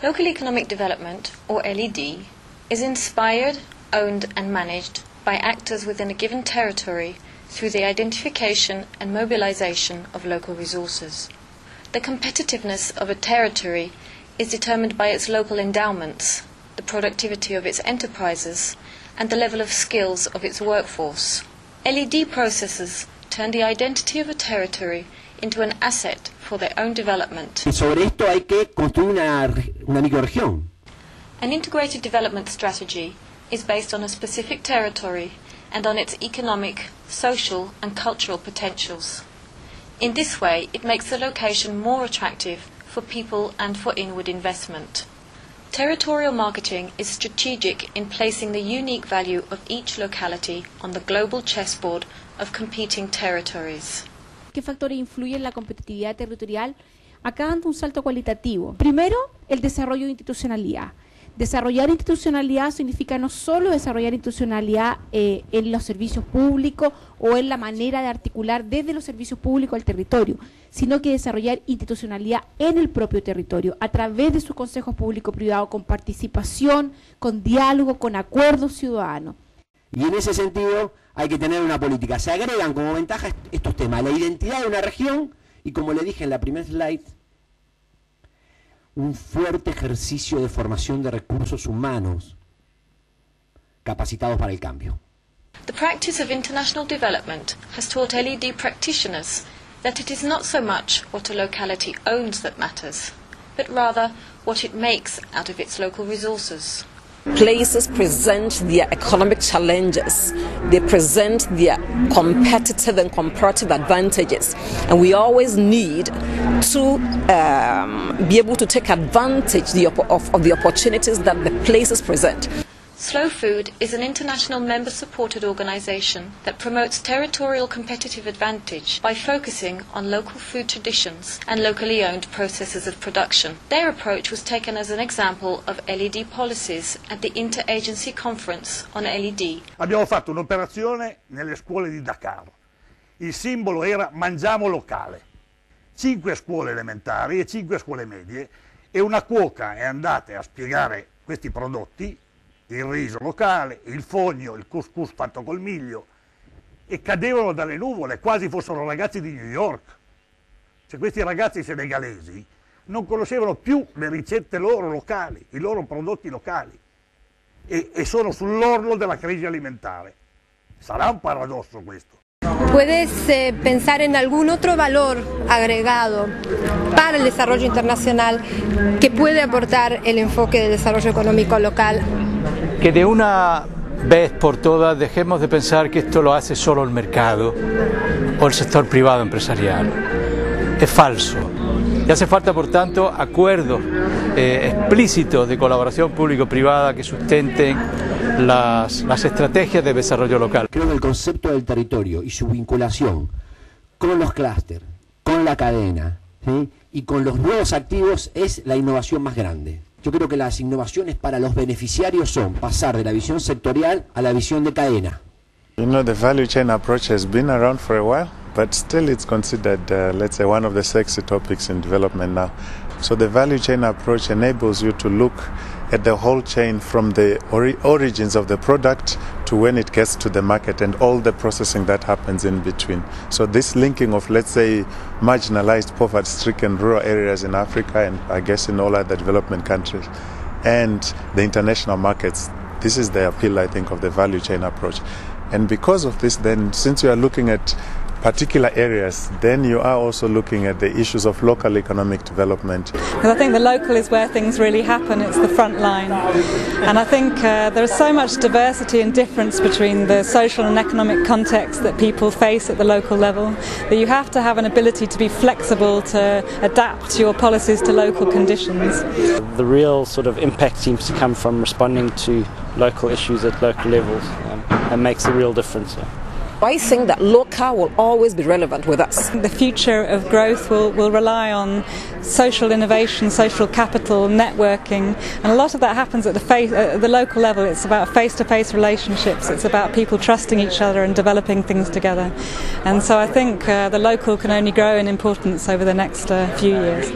Local economic development, or LED, is inspired, owned and managed by actors within a given territory through the identification and mobilization of local resources. The competitiveness of a territory is determined by its local endowments, the productivity of its enterprises, and the level of skills of its workforce. LED processes turn the identity of a territory into an asset for their own development. Sobre esto hay que construir una microrregión. An integrated development strategy is based on a specific territory and on its economic, social and cultural potentials. In this way, it makes the location more attractive for people and for inward investment. Territorial marketing is strategic in placing the unique value of each locality on the global chessboard of competing territories. ¿Qué factores influyen en la competitividad territorial? Acá dando un salto cualitativo. Primero, el desarrollo de institucionalidad. Desarrollar institucionalidad significa no solo desarrollar institucionalidad en los servicios públicos o en la manera de articular desde los servicios públicos al territorio, sino que desarrollar institucionalidad en el propio territorio, a través de sus consejos público-privados, con participación, con diálogo, con acuerdos ciudadanos. Y en ese sentido hay que tener una política. Se agregan como ventaja estos temas, la identidad de una región y, como le dije en la primera slide, un fuerte ejercicio de formación de recursos humanos capacitados para el cambio. The practice of international development has taught LED practitioners that it is not so much what a locality owns that matters, but rather what it makes out of its local resources. Places present their economic challenges, they present their competitive and comparative advantages, and we always need to be able to take advantage of the opportunities that the places present. Slow Food is an international member-supported organisation that promotes territorial competitive advantage by focusing on local food traditions and locally owned processes of production. Their approach was taken as an example of LED policies at the Interagency Conference on LED. Abbiamo fatto un'operazione nelle scuole di Dakar. Il simbolo era mangiamo locale. 5 scuole elementari e 5 scuole medie, e una cuoca è andata a spiegare questi prodotti, il riso locale, il fogno, il couscous fatto col miglio, e cadevano dalle nuvole, quasi fossero ragazzi di New York. Cioè, questi ragazzi senegalesi non conoscevano più le ricette loro locali, i loro prodotti locali, e sono sull'orlo della crisi alimentare. Sarà un paradosso questo. ¿Puedes pensar en algún otro valor agregado para el desarrollo internacional que puede aportar el enfoque del desarrollo económico local? Que de una vez por todas dejemos de pensar que esto lo hace solo el mercado o el sector privado empresarial. Es falso. Y hace falta, por tanto, acuerdos explícitos de colaboración público-privada que sustenten las estrategias de desarrollo local. Creo que el concepto del territorio y su vinculación con los clústeres, con la cadena, ¿sí?, y con los nuevos activos es la innovación más grande. Yo creo que las innovaciones para los beneficiarios son pasar de la visión sectorial a la visión de cadena. You know, the value chain approach has been around for a while, but still it's considered, let's say, one of the sexy topics in development now. So the value chain approach enables you to look at the whole chain from the origins of the product to when it gets to the market and all the processing that happens in between. So this linking of, let's say, marginalized, poverty-stricken rural areas in Africa and I guess in all other development countries and the international markets, this is the appeal, I think, of the value chain approach. And because of this, then, since you are looking at particular areas, then you are also looking at the issues of local economic development. I think the local is where things really happen, it's the front line. And I think there is so much diversity and difference between the social and economic context that people face at the local level, that you have to have an ability to be flexible, to adapt your policies to local conditions. The real sort of impact seems to come from responding to local issues at local levels, and makes a real difference. I think that local will always be relevant with us. The future of growth will rely on social innovation, social capital, networking, and a lot of that happens at the local level. It's about face-to-face relationships, it's about people trusting each other and developing things together. And so I think the local can only grow in importance over the next few years.